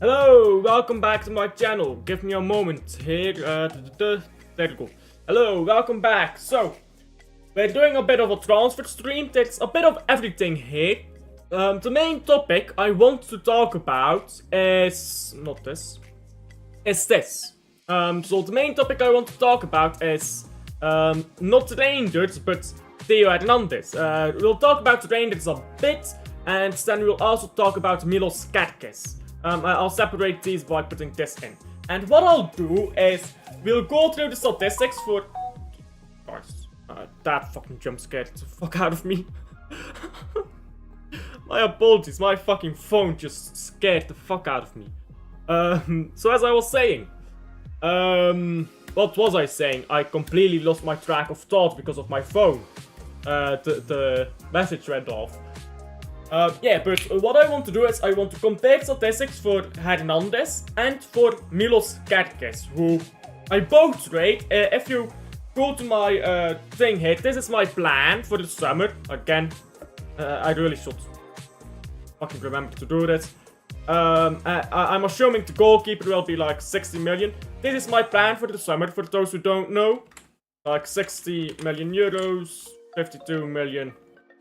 Hello, welcome back to my channel. Give me a moment here. There we go. Hello, welcome back. So, we're doing a bit of a transfer stream. There's a bit of everything here. The main topic I want to talk about is not this. Is this. So the main topic I want to talk about is not Rangers, but Theo Hernandez. We'll talk about Rangers a bit, and then we'll also talk about Milos Kerkez. I'll separate these by putting this in. And what I'll do is, we'll go through the statistics for... Christ, that fucking jump scared the fuck out of me. My apologies, my fucking phone just scared the fuck out of me. So as I was saying, what was I saying? I completely lost my track of thought because of my phone. The message went off. Yeah, but what I want to do is I want to compare statistics for Hernandez and for Milos Kerkez, who I both rate. If you go to my thing here, this is my plan for the summer. Again, I really should fucking remember to do this. I'm assuming the goalkeeper will be like 60 million. This is my plan for the summer, for those who don't know. Like 60 million euros, 52 million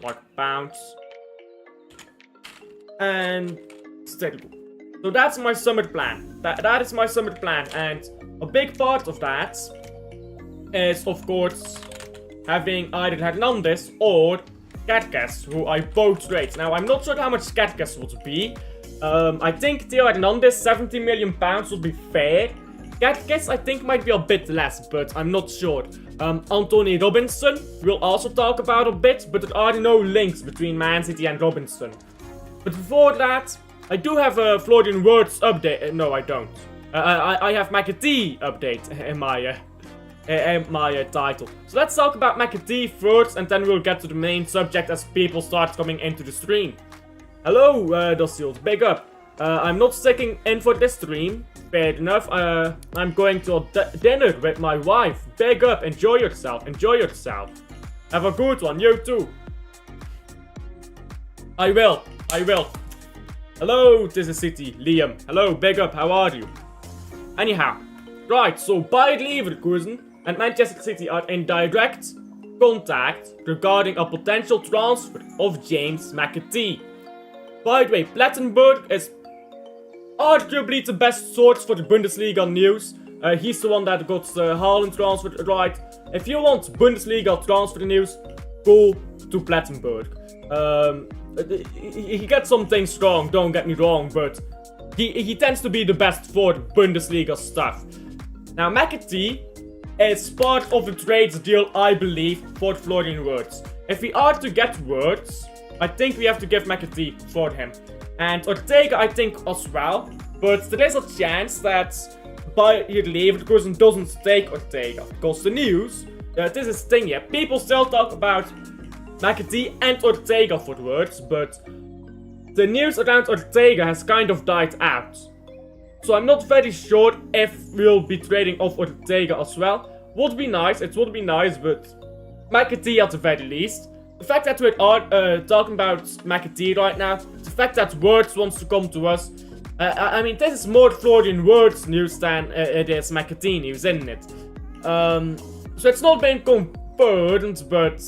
like pounds. And stable. So that's my summer plan. That is my summer plan, and a big part of that is, of course, having either Hernandez or Kerkez, who I both rate. Now, I'm not sure how much Kerkez would be. I think Theo Hernandez, 70 million pounds would be fair. Kerkez, I think, might be a bit less, but I'm not sure. Anthony Robinson, we'll also talk about a bit, but there are no links between Man City and Robinson. But before that, I do have a Florian Wirtz update. No, I don't. I have McAtee update in my title. So let's talk about McAtee first, and then we'll get to the main subject as people start coming into the stream. Hello, Dociels, big up. I'm not sticking in for this stream. Fair enough. I'm going to a dinner with my wife. Big up. Enjoy yourself. Enjoy yourself. Have a good one. You too. I will. Hello, this is City. Liam. Hello, big up. How are you? Anyhow. Right, so Bayer Leverkusen and Manchester City are in direct contact regarding a potential transfer of James McAtee. By the way, Plattenberg is arguably the best source for the Bundesliga news. He's the one that got the Haaland transfer right. If you want Bundesliga transfer news, go to Plattenberg. He gets some things wrong, don't get me wrong, but he tends to be the best for Bundesliga stuff. Now, McAtee is part of the trades deal, I believe, for Florian Wirtz. If we are to get Wirtz, I think we have to give McAtee for him. And Ortega, I think, as well. But there is a chance that Bayer Leverkusen doesn't take Ortega. Because the news, this is the thing, yeah. People still talk about McAtee and Ortega for Wirtz, but the news around Ortega has kind of died out. So I'm not very sure if we'll be trading off Ortega as well. Would be nice, it would be nice, but McAtee at the very least. The fact that we are talking about McAtee right now, the fact that Wirtz wants to come to us, I mean, this is more Florian Wirtz news than it is McAtee news, isn't it? So it's not been confirmed, but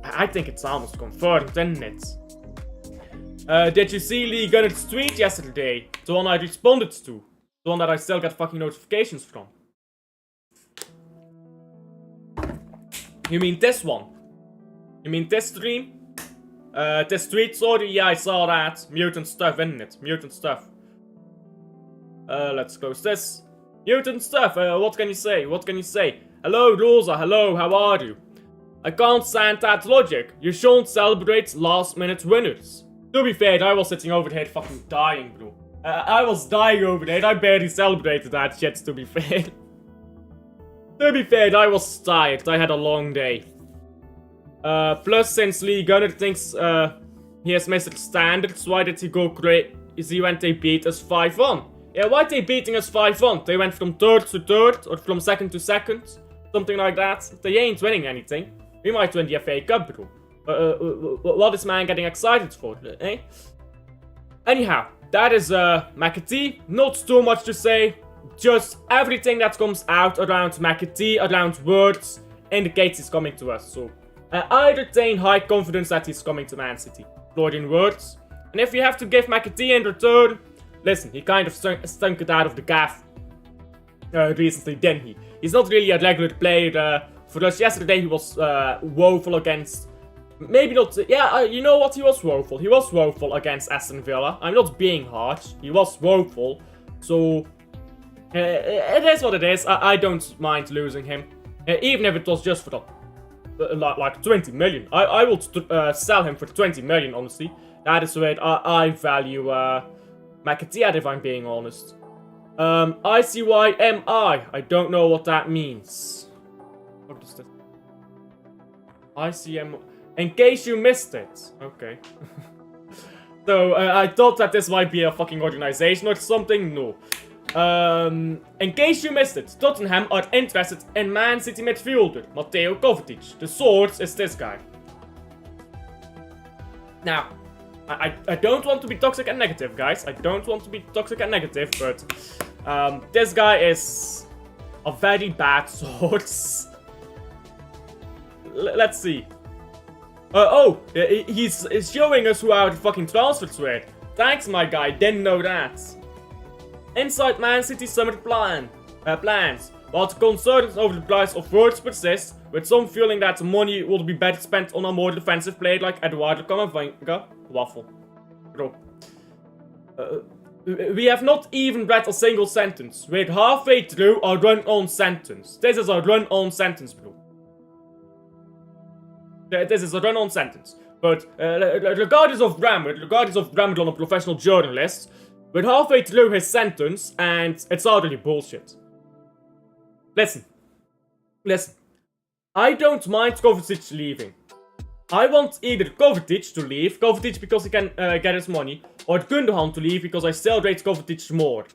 I think it's almost confirmed, isn't it? Did you see Lee Gunner's tweet yesterday? The one I responded to. The one that I still get fucking notifications from. You mean this one? You mean this stream? This tweet, sorry, yeah, I saw that. Mutant stuff, isn't it? Mutant stuff. Let's close this. Mutant stuff, what can you say? What can you say? Hello, Rosa, hello, how are you? I can't stand that logic. You shouldn't celebrate last minute winners. To be fair, I was sitting over here fucking dying, bro. I was dying over there. I barely celebrated that shit, to be fair. To be fair, I was tired. I had a long day. Plus, since Lee Gunner thinks he has missed the standards, why did he go crazy when they beat us 5-1? Yeah, why they beating us 5-1? They went from third to third, or from second to second. Something like that. They ain't winning anything. We might win the FA Cup, bro. What is man getting excited for, eh? Anyhow, that is McAtee. Not too much to say. Just everything that comes out around McAtee, around words, indicates he's coming to us. So I retain high confidence that he's coming to Man City. Florian words. And if you have to give McAtee in return, listen, he kind of stunk it out of the gaff recently, didn't he? He's not really a regular player for us. Yesterday he was woeful against... Maybe not... Yeah, you know what? He was woeful. He was woeful against Aston Villa. I'm not being harsh. He was woeful. So... it is what it is. I don't mind losing him. Even if it was just for the... like 20 million. I will sell him for 20 million, honestly. That is the way I value McAtee at, if I'm being honest. ICYMI. I don't know what that means. What is that? ICM... In case you missed it. Okay. So, I thought that this might be a fucking organization or something. No. In case you missed it, Tottenham are interested in Man City midfielder Mateo Kovacic. The source is this guy. Now, I don't want to be toxic and negative, guys. I don't want to be toxic and negative, but this guy is a very bad source. Let's see. He's showing us who our fucking transfers were. Thanks, my guy. Didn't know that. Inside Man City summer plans. While concerns over the price of words persist, with some feeling that the money would be better spent on a more defensive player like Eduardo Camavinga. Waffle. Bro. We have not even read a single sentence. We're halfway through a run-on sentence. This is a run-on sentence, bro. This is a run-on sentence. But regardless of grammar on a professional journalist, we're halfway through his sentence and it's already bullshit. Listen. I don't mind Kovacic leaving. I want either Kovacic to leave, Kovacic because he can get his money, or Gundogan to leave because I still rate Kovacic more.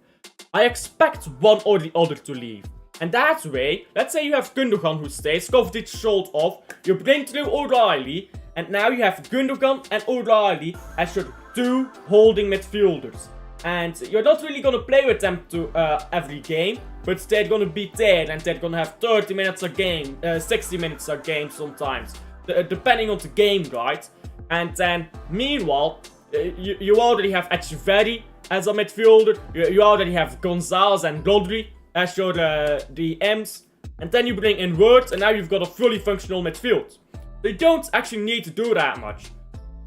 I expect one or the other to leave. And that way, let's say you have Gundogan who stays, Kovacic sold off, you bring through O'Reilly, and now you have Gundogan and O'Reilly as your two holding midfielders. And you're not really gonna play with them to every game, but they're gonna be there and they're gonna have 30 minutes a game, 60 minutes a game sometimes, depending on the game, right? And then, meanwhile, you already have Echeverri as a midfielder, you already have Gonzalez and Rodri as your DMs, and then you bring in Wirtz, and now you've got a fully functional midfield. They don't actually need to do that much.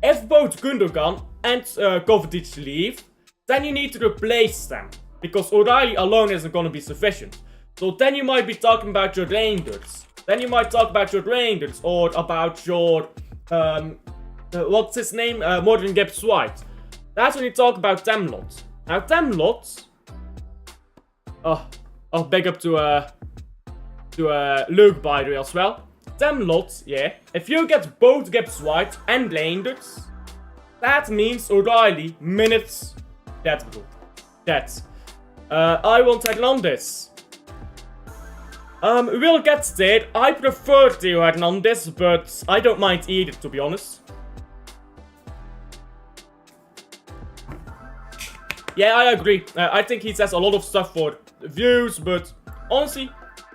If both Gundogan and Kovacic leave, then you need to replace them, because O'Reilly alone isn't going to be sufficient. So then you might be talking about your Rangers. Or about your, what's his name? Morgan Gibbs-White. That's when you talk about them lot. Now them lot... big up to Luke, by the way, as well. Them lot, yeah. If you get both Gibbs-White and Rangers, that means O'Reilly minutes... That's bro. That's. I want Hernandez. We'll get there. I prefer Theo Hernandez, but I don't mind either, to be honest. Yeah, I agree. I think he says a lot of stuff for views, but honestly,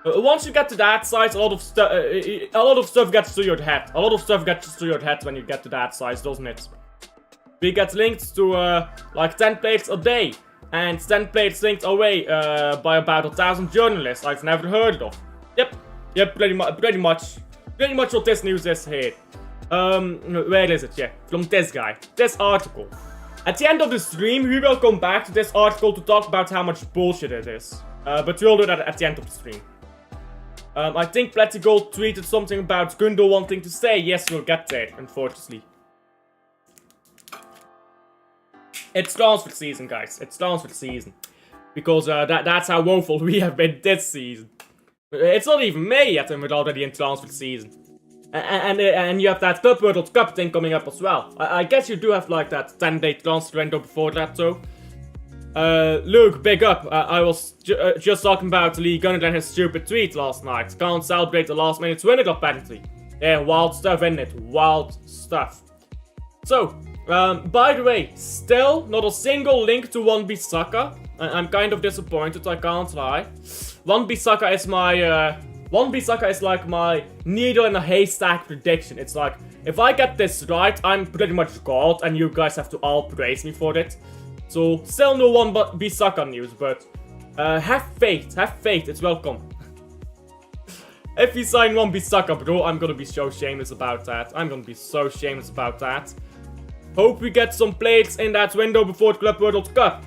once you get to that size, a lot of stuff gets to your head. A lot of stuff gets to your head when you get to that size, doesn't it? We get linked to like 10 players a day, and 10 players linked away by about 1,000 journalists I've never heard of. Yep, pretty much what this news is here. Where is it? Yeah, from this guy, this article. At the end of the stream, we will come back to this article to talk about how much bullshit it is. But we'll do that at the end of the stream. I think Platigold tweeted something about Gundo wanting to stay. Yes, we'll get there, unfortunately. It's transfer season, guys. It's transfer season. Because that's how woeful we have been this season. It's not even May yet and we're already in transfer season. And you have that Club World Cup thing coming up as well. I guess you do have like that 10-day transfer window before that, though. Luke, big up. I was just talking about Lee Gunnar and his stupid tweet last night. Can't celebrate the last minute winner apparently. Yeah, wild stuff, innit? Wild stuff. So, By the way, still not a single link to 1B I'm kind of disappointed, I can't lie. 1B is my 1B is like my needle in a haystack prediction. It's like, if I get this right, I'm pretty much God, and you guys have to all praise me for it. So, still no 1B news, but have faith, it's welcome. If you sign 1B bro, I'm gonna be so shameless about that. I'm gonna be so shameless about that. Hope we get some players in that window before the Club World Cup.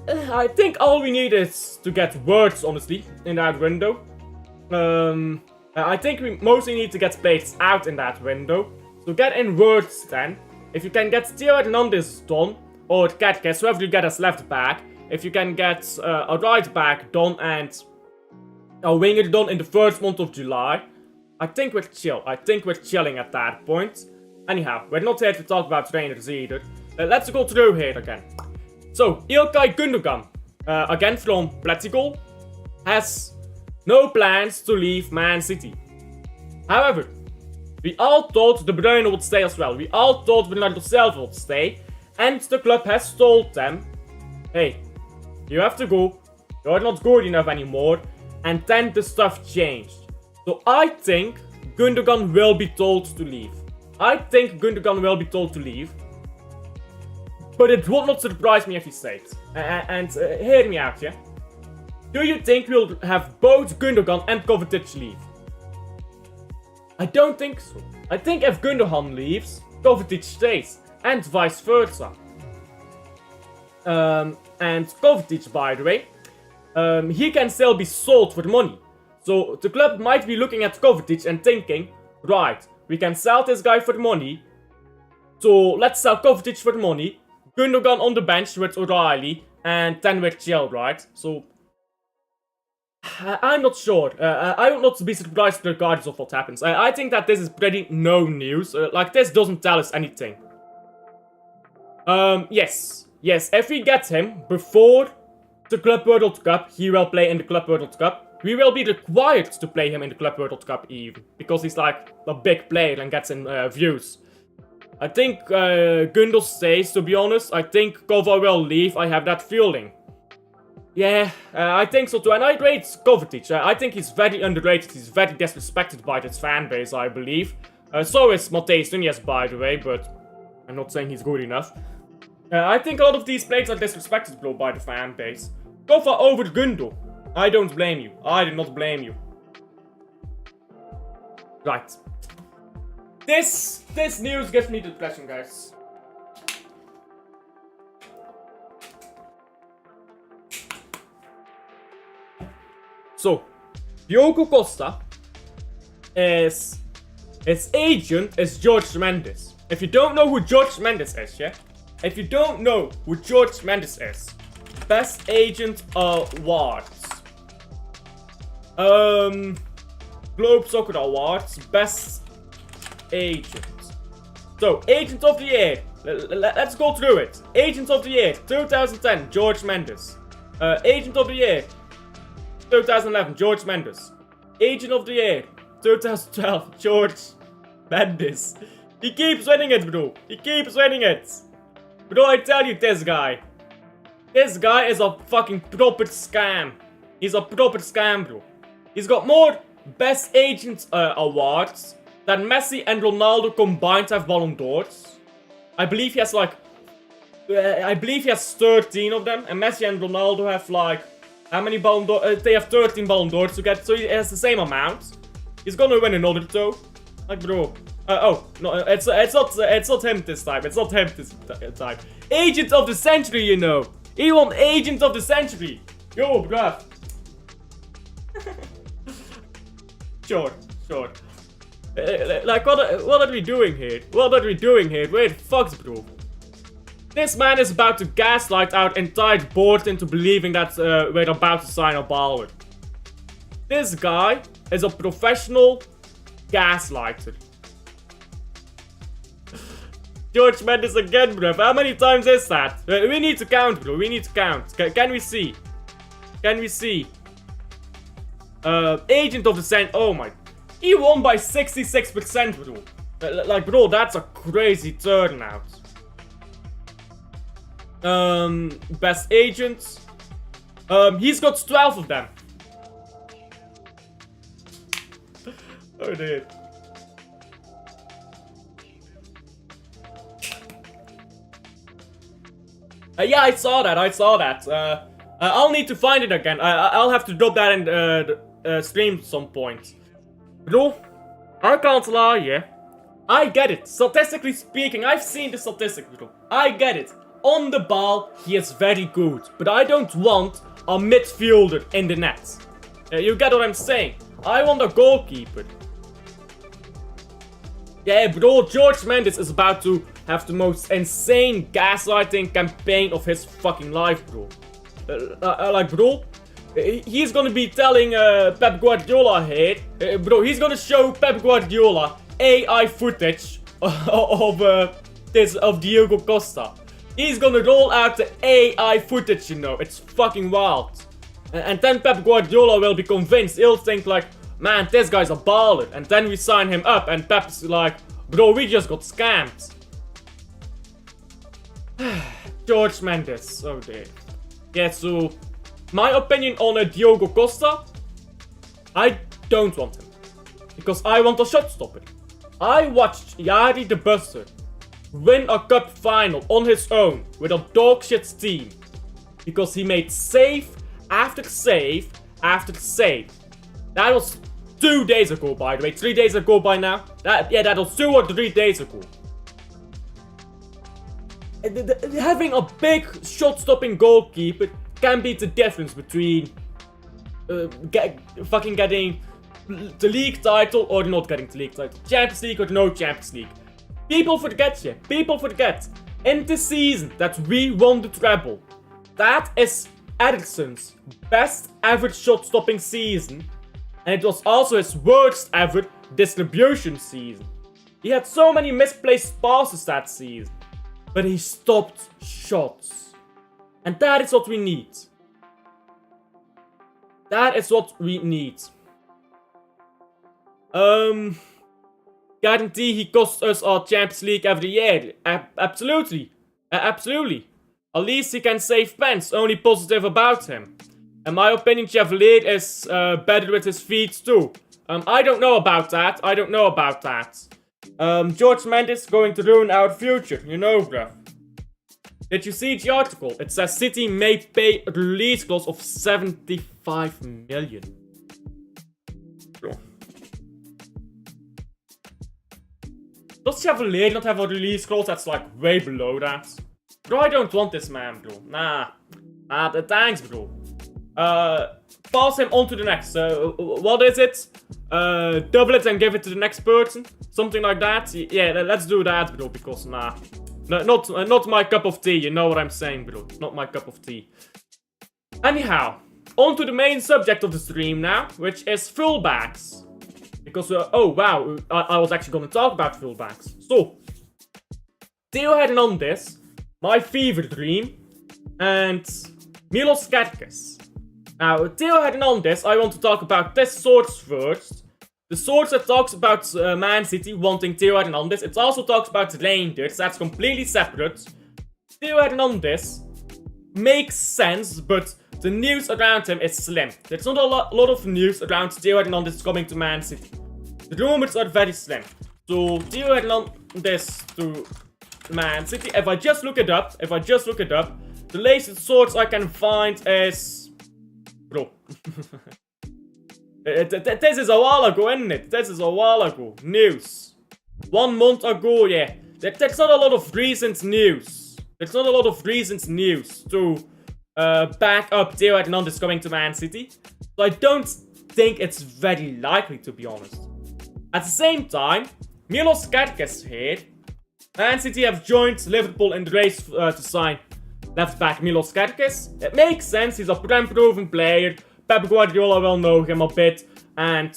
I think all we need is to get words, honestly, in that window. I think we mostly need to get players out in that window. So get in words then. If you can get Theo Hernandez done, or Katke, whoever you get as left back. If you can get a right back done and a winger done in the first month of July, I think we're chill. I think we're chilling at that point. Anyhow, we're not here to talk about trainers either. Let's go through here again. So, Ilkay Gundogan, again from Portugal, has no plans to leave Man City. However, we all thought De Bruyne would stay as well. We all thought Bernardo Silva would stay. And the club has told them, hey, you have to go. You're not good enough anymore. And then the stuff changed. So I think Gundogan will be told to leave. But it would not surprise me if he stayed. And hear me out, yeah? Do you think we'll have both Gundogan and Kovacic leave? I don't think so. I think if Gundogan leaves, Kovacic stays. And vice versa. And Kovacic, by the way, he can still be sold for money. So the club might be looking at Kovacic and thinking, right, we can sell this guy for money. So let's sell Kovacic for money. Gundogan on the bench with O'Reilly. And then we're chill, right? So I'm not sure. I would not be surprised regardless of what happens. I think that this is pretty no news. Like, this doesn't tell us anything. Yes, if we get him before the Club World Cup, he will play in the Club World Cup. We will be required to play him in the Club World Cup even, because he's like a big player and gets in views. I think Gundo stays, to be honest. I think Kova will leave, I have that feeling. Yeah, I think so too, and I rate Kovacic. I think he's very underrated, he's very disrespected by this fan base, I believe. So is Matthijs Nunes, by the way, but I'm not saying he's good enough. I think a lot of these players are disrespected, bro, by the fan base. Kova over Gundo. I don't blame you. I do not blame you. Right. This news gives me depression, guys. So, Diogo Costa his agent is George Mendes. If you don't know who George Mendes is, yeah? If you don't know who George Mendes is, Best Agent Awards. Globe Soccer Awards, Best Agent. So, Agent of the Year. Let's go through it. Agent of the Year, 2010, George Mendes. Agent of the Year, 2011, George Mendes. Agent of the Year, 2012, George Mendes. He keeps winning it, bro. He keeps winning it. Bro, I tell you, this guy is a fucking proper scam. He's a proper scam, bro. He's got more Best Agent awards than Messi and Ronaldo combined have Ballon d'Ors. I believe he has like, 13 of them, and Messi and Ronaldo have like, how many Ballon d'Ors? They have 13 Ballon d'Ors to get, so he has the same amount. He's gonna win another though. Like, bro. Oh, no, it's not him this time. It's not him this time. Agent of the Century, you know. He won Agent of the Century. Yo, bruv. Sure. Like, what are we doing here? What are we doing here? We're fucked, bro. This man is about to gaslight our entire board into believing that we're about to sign a baller. This guy is a professional gaslighter. George Mendes again, bro. How many times is that? We need to count, bro. We need to count. Can we see? Can we see? Agent of the Century. Oh my. He won by 66%, bro. Like, bro, that's a crazy turnout. Best agents. He's got 12 of them. Oh, dude. Yeah, I saw that. I'll need to find it again. I'll have to drop that in the stream at some point. Bro, I can't lie, yeah. I get it. Statistically speaking, I've seen the statistics, bro. I get it. On the ball, he is very good. But I don't want a midfielder in the net. You get what I'm saying? I want a goalkeeper. Yeah, bro, George Mendes is about to have the most insane gaslighting campaign of his fucking life, bro. Like, bro, he's gonna be telling Pep Guardiola here, bro, he's gonna show Pep Guardiola AI footage of Diogo Costa. He's gonna roll out the AI footage, you know, it's fucking wild. And then Pep Guardiola will be convinced, he'll think like, man, this guy's a baller. And then we sign him up and Pep's like, bro, we just got scammed. George Mendes, oh dear. Yeah, so, my opinion on Diogo Costa, I don't want him. Because I want a shot stopper. I watched Yari the Buster win a cup final on his own with a dog shit team. Because he made save after save after save. That was 2 days ago, by the way. 3 days ago by now. That was 2 or 3 days ago. Having a big shot-stopping goalkeeper can be the difference between fucking getting the league title or not getting the league title. Champions League or no Champions League. People forget, yeah. People forget. In the season that we won the treble, that is Eriksen's best ever shot-stopping season. And it was also his worst ever distribution season. He had so many misplaced passes that season. But he stopped shots. And that is what we need. That is what we need. Guarantee he costs us our Champions League every year. Absolutely. Absolutely. At least he can save pens. Only positive about him. In my opinion, Chevalier is better with his feet too. I don't know about that. I don't know about that. George Mendes going to ruin our future. You know, bruh. Did you see the article? It says City may pay a release clause of 75 million. Bro. Does Chevalier not have a release clause that's like way below that? Bro, I don't want this man, bro. Nah, thanks, bro. Pass him on to the next. What is it? Double it and give it to the next person. Something like that. Yeah, let's do that, bro. Because nah, not my cup of tea. You know what I'm saying, bro. Not my cup of tea. Anyhow, on to the main subject of the stream now, which is fullbacks. Because oh wow, I was actually gonna talk about fullbacks. So, Theo Hernandez, my fever dream, and Milos Kerkez. Now, Theo Hernandez, I want to talk about this source first. The source that talks about Man City wanting Theo Hernandez. It also talks about Rangers, that's completely separate. Theo Hernandez makes sense, but the news around him is slim. There's not a lot of news around Theo Hernandez coming to Man City. The rumors are very slim. So, Theo Hernandez to Man City, if I just look it up, the latest source I can find is... Bro. This is a while ago, isn't it? This is a while ago. News. 1 month ago, yeah. That's not a lot of recent news. There's not a lot of recent news to back up Theo Hernandez coming to Man City. So I don't think it's very likely, to be honest. At the same time, Milos Kerkez here. Man City have joined Liverpool in the race to sign left back Milos Kerkez. It makes sense, he's a prem-proven player. Pep Guardiola will know him a bit. And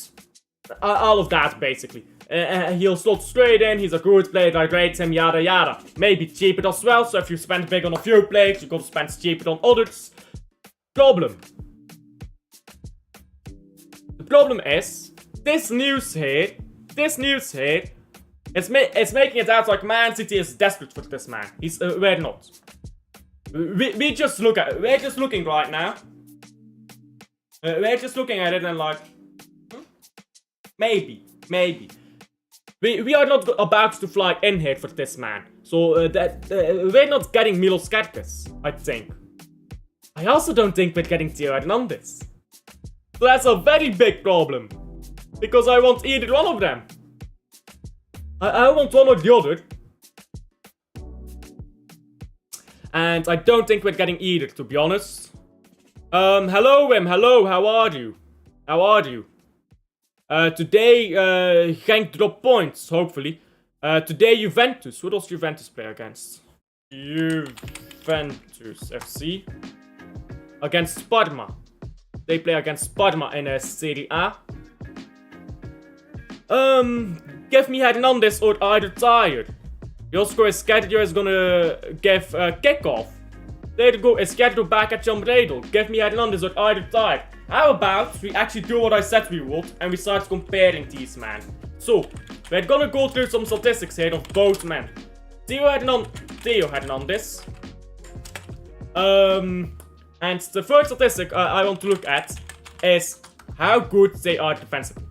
all of that, basically. He'll slot straight in, he's a good player, I rate him, yada yada. Maybe cheaper as well, so if you spend big on a few players, you gotta spend cheaper on others. Problem. The problem is, this news here It's making it out like Man City is desperate for this man. We're not. We're just looking right now. We're just looking at it and like, maybe. We are not about to fly in here for this man. So we're not getting Milos Kerkez, I think. I also don't think we're getting Theo Hernandez. So that's a very big problem. Because I want either one of them. I want one or the other. And I don't think we're getting either, to be honest. Hello Wim, hello, how are you? Today, Genk drop points, hopefully. Today, Juventus. Who does Juventus play against? Juventus FC. Against Parma. They play against Parma in Serie A. Give me Hernandez or either tired. Josko Esquerdo is gonna give kickoff. There you go, Esquerdo back at John Bradle. Give me Hernandez or either tired. How about we actually do what I said we would and we start comparing these, man. So, we're gonna go through some statistics here of both men. Theo Hernandez. And the first statistic I want to look at is how good they are defensively.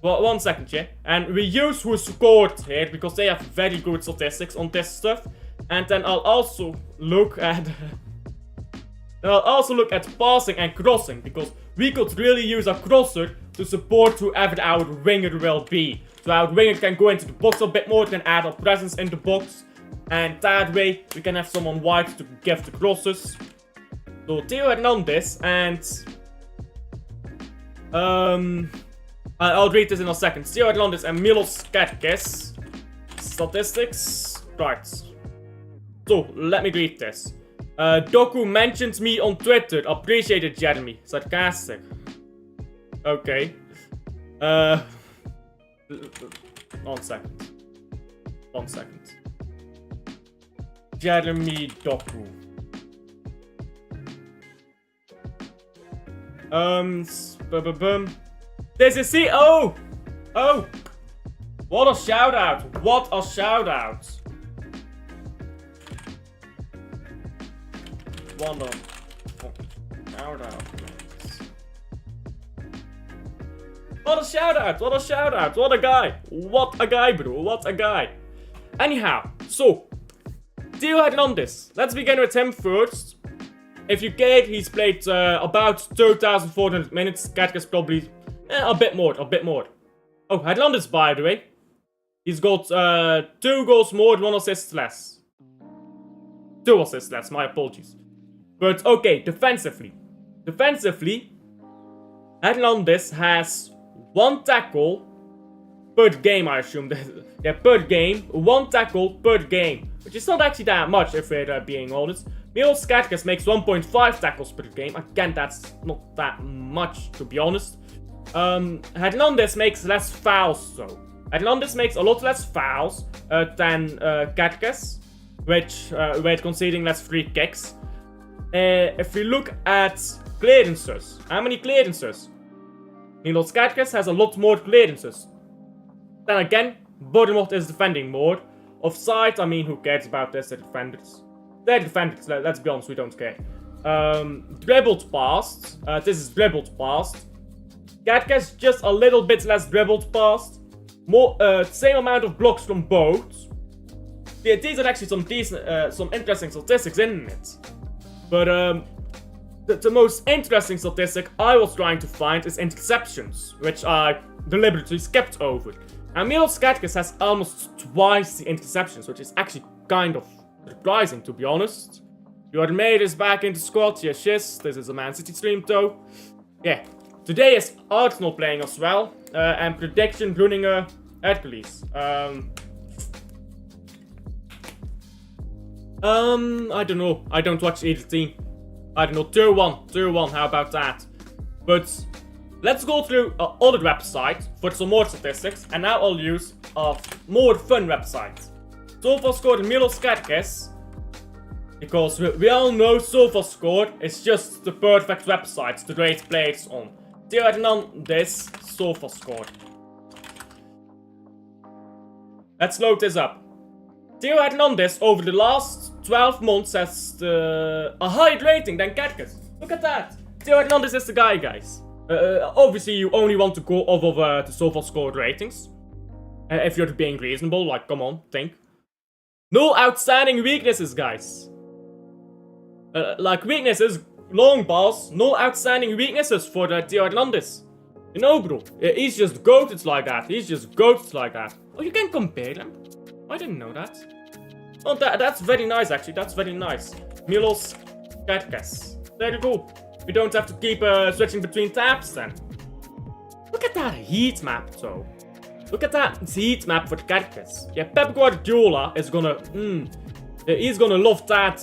Well, 1 second, yeah. And we use who scored here because they have very good statistics on this stuff. And then I'll also look at passing and crossing because we could really use a crosser to support whoever our winger will be. So our winger can go into the box a bit more, can add a presence in the box, and that way we can have someone wide to give the crosses. So Theo Hernandez and I'll read this in a second. Theo Hernandez and Milos Kerkez statistics. Right. So let me read this. Doku mentioned me on Twitter. Appreciate it, Jeremy. Sarcastic. Okay. 1 second. Jeremy Doku. This is he. Oh! What a shout out. Shout out. What a shout out. What a guy, bro. What a guy. Anyhow, so Theo Hernandez. Let's begin with him first. If you get, he's played about 2,400 minutes. Kerkez probably a bit more. Oh, Hernandez, by the way. He's got 2 goals more, 1 assist less. 2 assists less, my apologies. But okay, defensively, Hernandez has 1 tackle per game, I assume. Yeah, per game. 1 tackle per game. Which is not actually that much, if we're being honest. Milos Kerkez makes 1.5 tackles per game. Again, that's not that much, to be honest. Hernandez makes less fouls, though. Hernandez makes a lot less fouls than Kerkez, which we're conceding less free kicks. If we look at clearances, how many clearances? Milos Kerkez has a lot more clearances. Then again, Bournemouth is defending more. Offside, I mean, who cares about this? They're defenders. Let's be honest, we don't care. Dribbled past. This is dribbled past. Kerkez just a little bit less dribbled past. More, same amount of blocks from both. Yeah, these are actually some decent, some interesting statistics in it. But the most interesting statistic I was trying to find is interceptions, which I deliberately skipped over. And Milos Kerkez has almost twice the interceptions, which is actually kind of surprising, to be honest. Your mate is back in the squad. Yes. This is a Man City stream, though. Yeah. Today is Arsenal playing as well. And prediction running Hercules. I don't know. I don't watch either team. I don't know. 2-1. How about that? But let's go through other websites for some more statistics. And now I'll use a more fun website. SofaScore and Milos Kerkez. Because we all know SofaScore is just the perfect website to rate players on. Theo Hernandez, SofaScore. Let's load this up. Theo Hernandez over the last 12 months has a higher rating than Kerkers. Look at that. Theo Hernandez is the guy, guys. Obviously, you only want to go off of the so far scored ratings. If you're being reasonable, like, come on, think. No outstanding weaknesses, guys. Like, weaknesses, long balls, no outstanding weaknesses for Theo Hernandez. You know, bro, he's just goated like that. He's just goated like that. Oh, you can compare them. I didn't know that. Oh, that's very nice, actually. That's very nice. Milos Kerkes. There you go. We don't have to keep switching between tabs then. Look at that heat map, though. Look at that heat map for Kerkes. Yeah, Pep Guardiola is gonna... he's gonna love that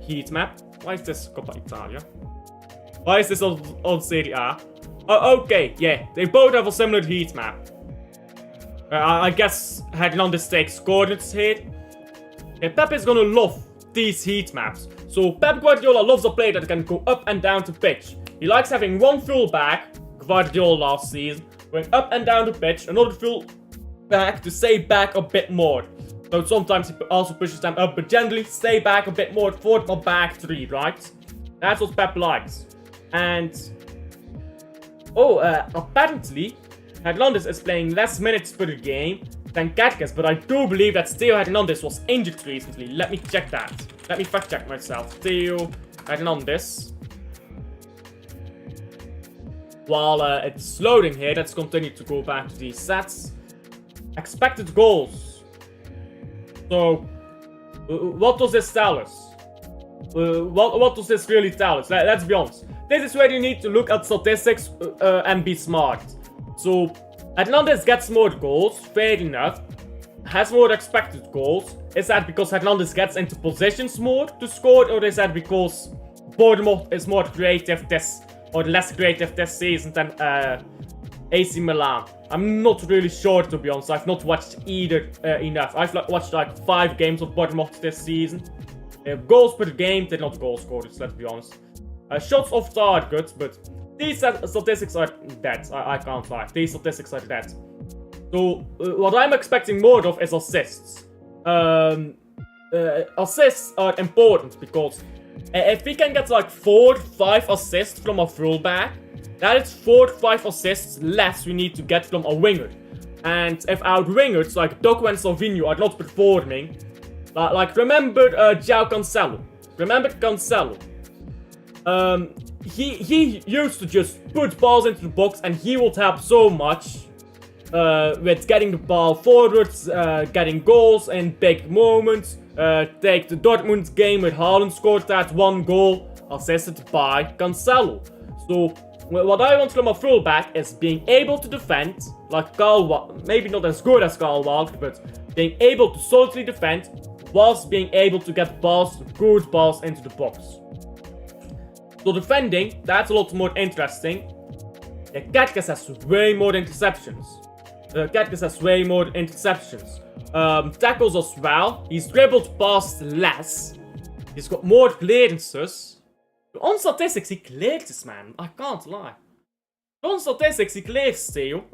heat map. Why is this Coppa Italia? Why is this on Serie A? Oh, okay, yeah. They both have a similar heat map. I guess Hernandez takes coordinates here. Yeah, Pep is gonna love these heat maps. So Pep Guardiola loves a player that can go up and down the pitch. He likes having one full back, Guardiola last season, going up and down the pitch, another full back to stay back a bit more. So sometimes he also pushes them up, but generally stay back a bit more, forward or back three, right? That's what Pep likes. And apparently Hernandez is playing less minutes per game than Kerkes, but I do believe that Theo Hernandez was injured recently. Let me check that. Let me fact check myself. Theo Hernandez. While it's loading here, let's continue to go back to these stats. Expected goals. So, what does this tell us? What does this really tell us? Let's be honest. This is where you need to look at statistics and be smart. So, Hernandez gets more goals, fair enough. Has more expected goals. Is that because Hernandez gets into positions more to score, or is that because Bournemouth is more creative or less creative this season than AC Milan? I'm not really sure, to be honest. I've not watched either enough. I've watched like 5 games of Bournemouth this season. Goals per game, they're not goal scorers, let's be honest. Shots off target, but these statistics are dead. I can't lie. These statistics are dead. So, what I'm expecting more of is assists. Assists are important because if we can get like 4-5 assists from a fullback, that is 4-5 assists less we need to get from a winger. And if our wingers like Doku and Salvino are not performing, like remember João Cancelo. Remember Cancelo? He used to just put balls into the box, and he would help so much with getting the ball forwards, getting goals in big moments. Take the Dortmund game where Haaland scored that 1 goal, assisted by Cancelo. So what I want from a fullback is being able to defend, like maybe not as good as Kyle Walker, but being able to solidly defend whilst being able to get balls, good balls into the box. So defending, that's a lot more interesting. Yeah, Kerkes has way more interceptions. Tackles as well. He's dribbled past less. He's got more clearances. On statistics, he clears this man. I can't lie. On statistics, he clears Theo.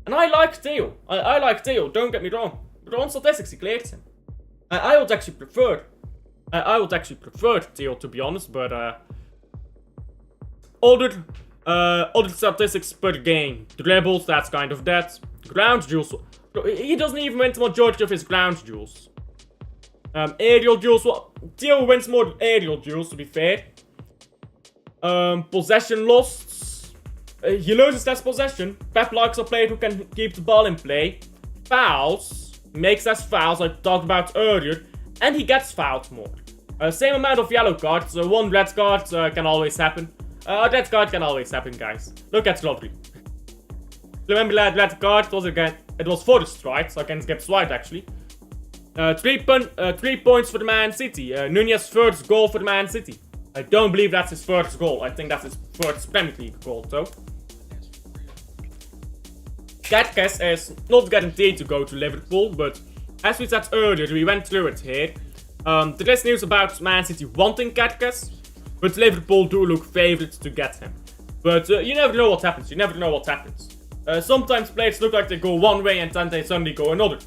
And I like Theo. I like Theo, don't get me wrong. But on statistics, he clears him. I would actually prefer Theo, to be honest, but other statistics per game. Dribbles, that's kind of that. Ground duels. He doesn't even win the majority of his ground duels. Aerial duels. Well, Theo wins more aerial duels, to be fair. Possession lost. He loses less possession. Pep likes a player who can keep the ball in play. Fouls. Makes less fouls, I talked about earlier. And he gets fouled more. Same amount of yellow cards. 1 red card can always happen. Red card can always happen, guys. Look at Rodri. Remember that red card? It was Forrest, right? So against Gibbs White, actually. 3 points for the Man City. Nunez's first goal for the Man City. I don't believe that's his first goal. I think that's his first Premier League goal, though. Kerkes is not guaranteed to go to Liverpool, but as we said earlier, we went through it here. There is news about Man City wanting Kerkes, but Liverpool do look favourite to get him. But you never know what happens. Sometimes players look like they go one way and then they suddenly go another.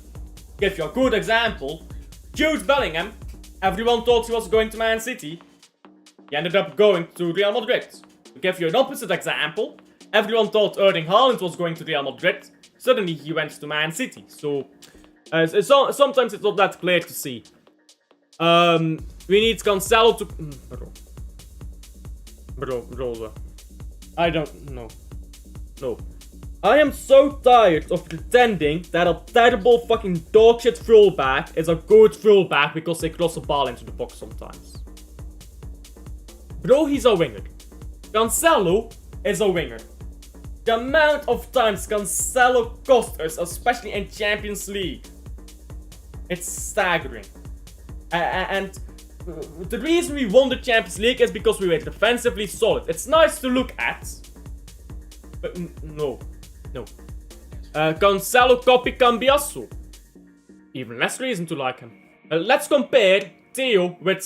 Give you a good example. Jude Bellingham. Everyone thought he was going to Man City. He ended up going to Real Madrid. To give you an opposite example, everyone thought Erling Haaland was going to Real Madrid. Suddenly he went to Man City. So, sometimes it's not that clear to see. We need Cancelo to... Bro. I don't know. No. I am so tired of pretending that a terrible fucking dogshit fullback is a good fullback because they cross a ball into the box sometimes. Bro, he's a winger. Cancelo is a winger. The amount of times Cancelo cost us, especially in Champions League, it's staggering. And the reason we won the Champions League is because we were defensively solid. It's nice to look at, but no. Cancelo copy Cambiasso. Even less reason to like him. Let's compare Theo with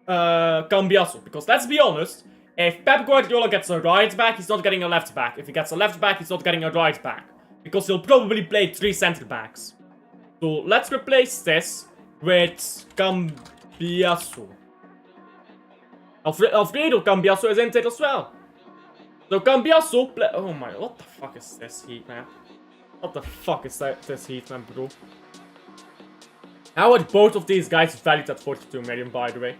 Cambiasso, because let's be honest, if Pep Guardiola gets a right back, he's not getting a left back. If he gets a left back, he's not getting a right back, because he'll probably play 3 centre backs. So let's replace this with Cambiasso. Alfredo Cambiasso is in it as well. So Cambiasso oh my, what the fuck is this heat, man? What the fuck is this heat, man, bro? How are both of these guys valued at 42 million, by the way?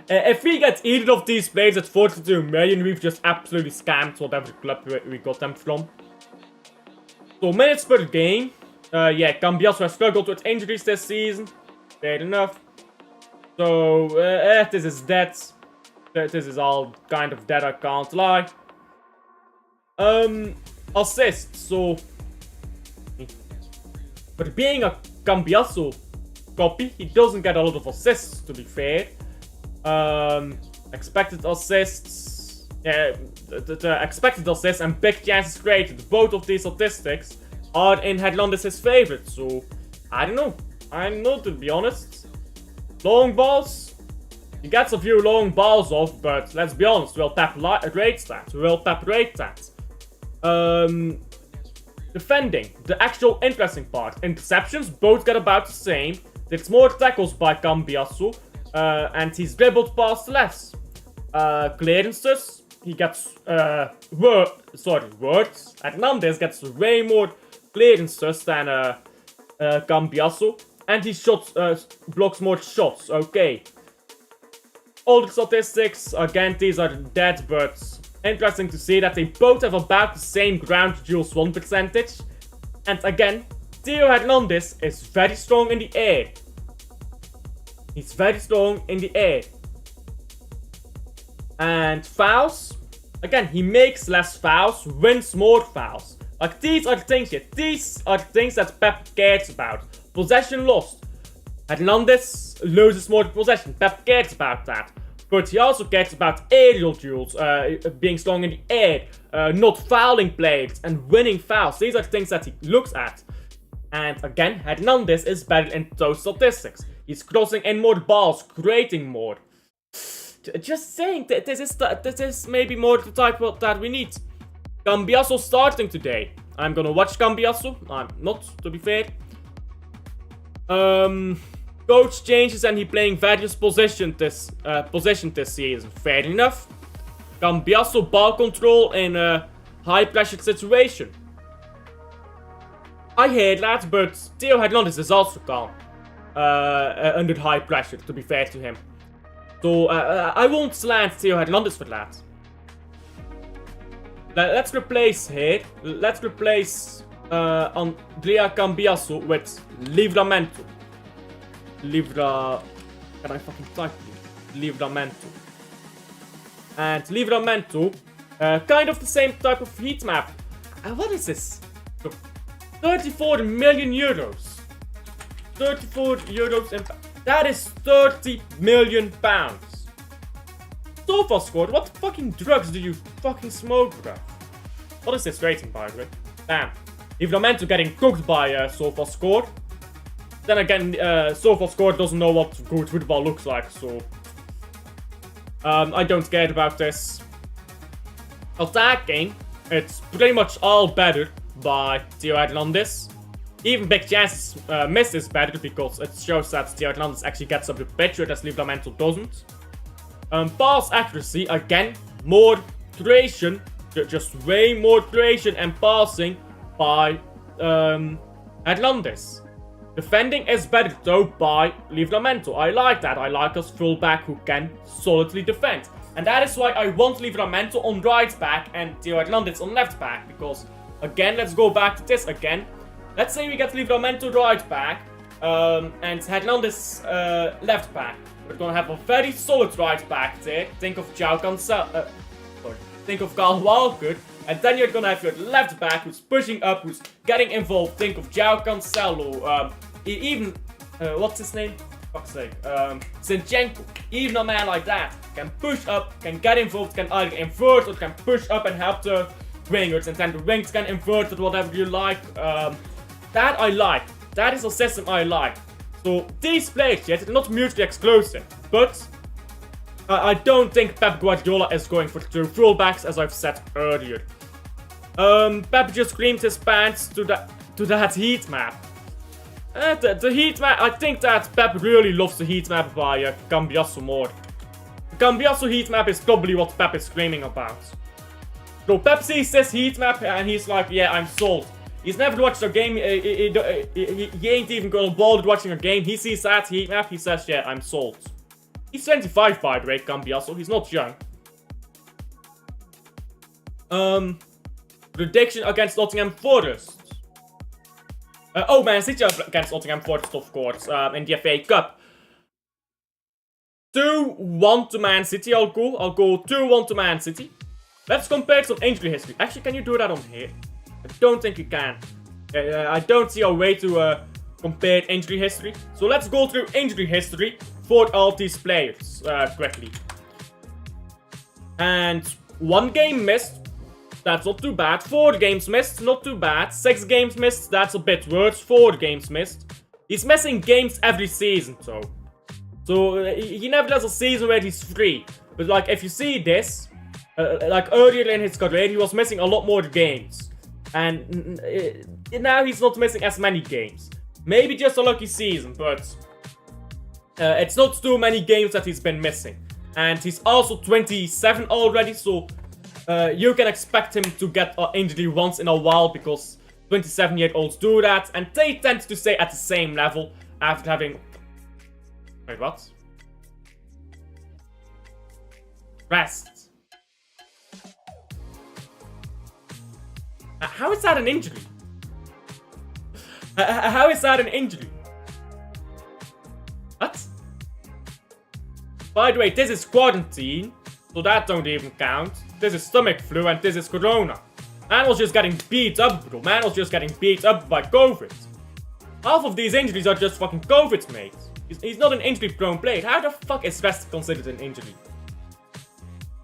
If we get either of these players at 42 million, we've just absolutely scammed whatever club we got them from. So minutes per game. Yeah, Cambiasso has struggled with injuries this season. Fair enough. So, this is dead. This is all kind of dead, I can't lie. Assists, so... But being a Cambiasso copy, he doesn't get a lot of assists, to be fair. Expected assists... Yeah, the expected assists and big chances created, both of these statistics are in Hernandez's favor, so... I don't know, to be honest. Long balls... He gets a few long balls off, but let's be honest, we'll Pep rate that. Defending, the actual interesting part. Interceptions, both get about the same. There's more tackles by Cambiasso, and he's dribbled past less. Clearances, he gets, words. Hernandez gets way more clearances than Cambiasso, and he blocks more shots, okay. All the statistics, again, these are dead, but interesting to see that they both have about the same ground duels won percentage. And again, Theo Hernandez is very strong in the air. He's very strong in the air. And fouls, again, he makes less fouls, wins more fouls. Like, these are things that Pep cares about. Possession lost. Hernandez loses more possession. Pep cares about that. But he also cares about aerial duels, being strong in the air, not fouling players, and winning fouls. These are things that he looks at. And again, Hernandez is better in those statistics. He's crossing in more balls, creating more. Just saying, this is maybe more the type of that we need. Cambiasso starting today. I'm gonna watch Cambiasso. I'm not, to be fair. Coach changes and he playing various position this season. Fair enough. Cambiasso ball control in a high pressure situation. I hear that, but Theo Hernandez is also calm under high pressure, to be fair to him. So I won't slant Theo Hernandez for that. Let's replace Andrea Cambiasso with Livramento. Can I fucking type it? Livramento. And Livramento, kind of the same type of heat map. What is this? 34 million euros. 34 euros in... That is 30 million pounds. SofaScore, what fucking drugs do you fucking smoke, bro? What is this rating, by the way? Damn. Livramento getting cooked by SofaScore. Then again, SofaScore doesn't know what good football looks like, so... I don't care about this. Attacking, it's pretty much all better by Theo Hernandez. Even big chances missed is better because it shows that Theo Hernandez actually gets up the pitch, whereas Livramento doesn't. Pass accuracy, again, more creation, just way more creation and passing by Hernandez. Defending is better though by Livramento. I like that. I like us fullback who can solidly defend. And that is why I want Livramento on right back and Theo Hernandez on left back. Because, again, let's go back to this again. Let's say we get Livramento right back and Hernandez left back. We're gonna have a very solid right back there. Think of think of Carl Walker. And then you're gonna have your left back who's pushing up, who's getting involved. Think of João Cancelo, even, what's his name? Fuck's sake, Zinchenko. Even a man like that can push up, can get involved, can either invert or can push up and help the wingers. And then the wingers can invert it, whatever you like. That I like. That is a system I like. So these players, yes, they're not mutually exclusive. But I don't think Pep Guardiola is going for two fullbacks, as I've said earlier. Pep just creamed his pants to that heat map. The heat map, I think that Pep really loves the heat map by Cambiasso more. The Cambiasso heat map is probably what Pep is screaming about. So Pep sees this heat map and he's like, yeah, I'm sold. He's never watched a game, he ain't even gonna bother watching a game. He sees that heat map, he says, yeah, I'm sold. He's 25 by the way, Cambiasso, he's not young. Prediction against Nottingham Forest. Man City against Nottingham Forest, of course, in the FA Cup. 2-1 to Man City, I'll go 2-1 to Man City. Let's compare some injury history. Actually, can you do that on here? I don't think you can. I don't see a way to compare injury history. So let's go through injury history for all these players quickly. And 1 game missed. That's not too bad. 4 games missed, not too bad. 6 games missed, that's a bit worse. 4 games missed. He's missing games every season, though. So he never does a season where he's free. But like, if you see this, like earlier in his career, he was missing a lot more games. And now he's not missing as many games. Maybe just a lucky season, but it's not too many games that he's been missing. And he's also 27 already, so you can expect him to get an injury once in a while because 27-year-olds do that. And they tend to stay at the same level after having... Wait, what? Rest. How is that an injury? How is that an injury? What? By the way, this is quarantine, so that don't even count. This is stomach flu and this is corona. Man was just getting beat up, bro. Man was just getting beat up by COVID. Half of these injuries are just fucking COVID, mate. He's not an injury-prone player. How the fuck is rest considered an injury?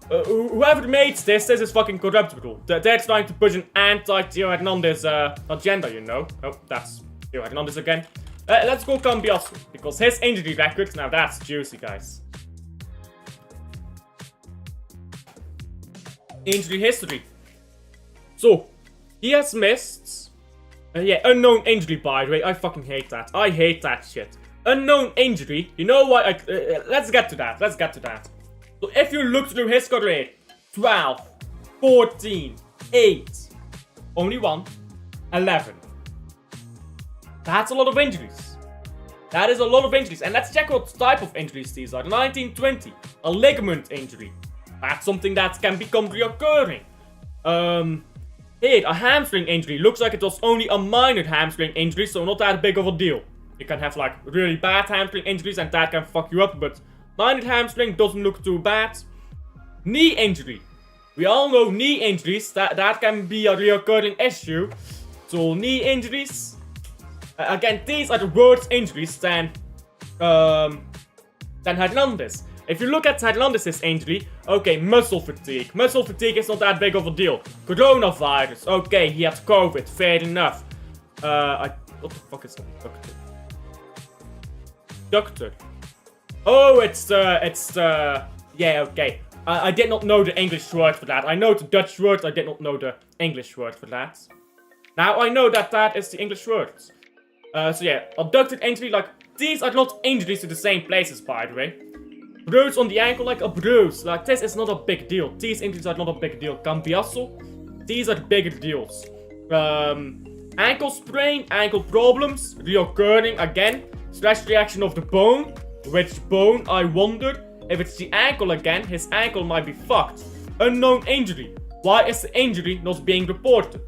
Whoever made this is fucking corrupt, bro. They're trying to push an anti-Theo Hernandez agenda, you know. Oh, that's Theo Hernandez again. Let's go Cambiasso, because his injury record, now that's juicy, guys. Injury history. So, he has missed... unknown injury, by the way. I fucking hate that. I hate that shit. Unknown injury. You know what? Let's get to that. So if you look through his career, 12, 14, 8, only 1, 11. That's a lot of injuries. That is a lot of injuries. And let's check what type of injuries these are. 1920, a ligament injury. That's something that can become reoccurring. Here, a hamstring injury. Looks like it was only a minor hamstring injury, so not that big of a deal. You can have like really bad hamstring injuries and that can fuck you up, but minor hamstring doesn't look too bad. Knee injury. We all know knee injuries, that can be a recurring issue. So knee injuries. Again, these are the worst injuries than Hernandez. If you look at Hernandez's injury, okay, muscle fatigue. Muscle fatigue is not that big of a deal. Coronavirus, okay, he had COVID, fair enough. What the fuck is that? Doctor. Oh, it's the, yeah, okay. I did not know the English word for that. I know the Dutch word, I did not know the English word for that. Now I know that is the English word. So yeah, abducted injury, like, these are not injuries to the same places, by the way. Bruise on the ankle, like a bruise, like, this is not a big deal. These injuries are not a big deal. Cambiasso, these are the bigger deals. Ankle sprain, ankle problems, reoccurring again. Stress reaction of the bone. Which bone, I wonder. If it's the ankle again, his ankle might be fucked. Unknown injury. Why is the injury not being reported?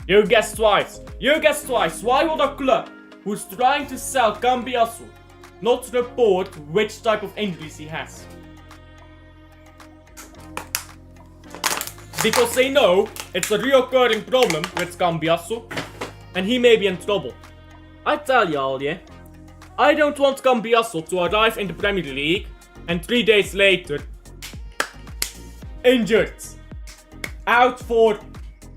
You guessed twice. You guessed twice. Why would a club who's trying to sell Cambiasso not report which type of injuries he has? Because they know it's a reoccurring problem with Cambiasso and he may be in trouble. I tell y'all, yeah, I don't want Cambiasso to arrive in the Premier League and 3 days later, injured, out for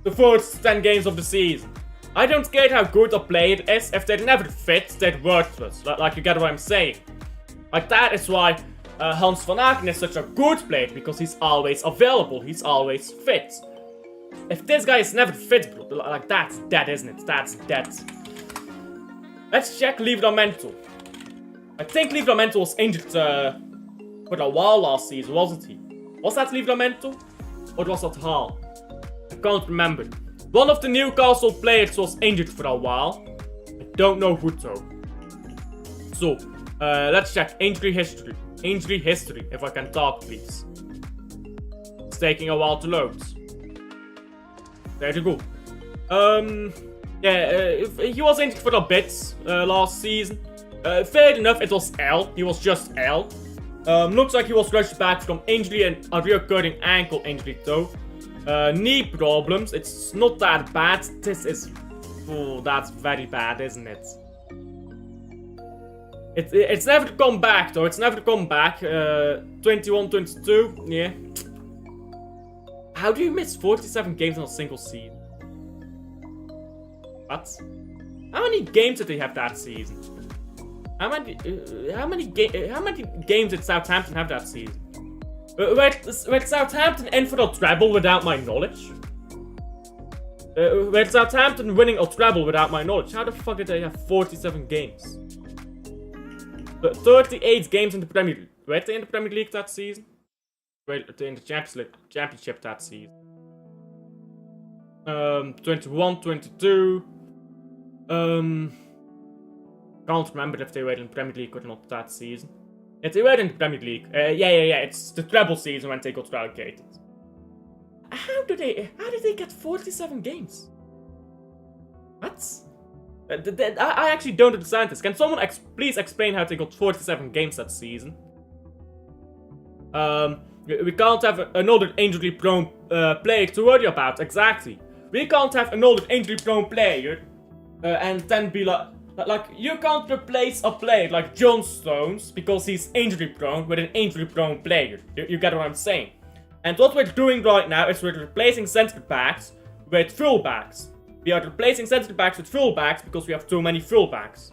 the first 10 games of the season. I don't care how good a player is, if they're never fit, they're worthless. Like, you get what I'm saying. Like, that is why Hans van Aken is such a good player, because he's always available, he's always fit. If this guy is never fit, bro, like, that's dead, isn't it? That's dead. Let's check Livramento. I think Livramento was injured for a while last season, wasn't he? Was that Livramento? Or was that Hall? I can't remember. One of the Newcastle players was injured for a while. I don't know who though. So, let's check injury history. Injury history, if I can talk, please. It's taking a while to load. There you go. Yeah, he was injured for a bit last season. Fair enough, it was L. He was just L. Looks like he was rushed back from injury and a recurring ankle injury though. Knee problems, it's not that bad. This is... oh, that's very bad, isn't it? It's never come back though, it's never come back. 21, 22, yeah. How do you miss 47 games in a single season? What? How many games did they have that season? How many games did Southampton have that season? Were Southampton in for a treble without my knowledge? Were Southampton winning a treble without my knowledge? How the fuck did they have 47 games? 38 games in the Premier League. Were they in the Premier League that season? Were they in the Championship that season? 21, 22. Can't remember if they were in the Premier League or not that season. Yeah, they were in the Premier League. Yeah. It's the treble season when they got relegated. How did they get 47 games? What? I actually don't understand this. Can someone please explain how they got 47 games that season? We can't have another injury-prone player to worry about. Exactly. We can't have another injury-prone player and then be like, you can't replace a player like John Stones because he's injury-prone with an injury-prone player. You get what I'm saying? And what we're doing right now is we're replacing centre-backs with full-backs. We are replacing centre-backs with full-backs because we have too many full-backs.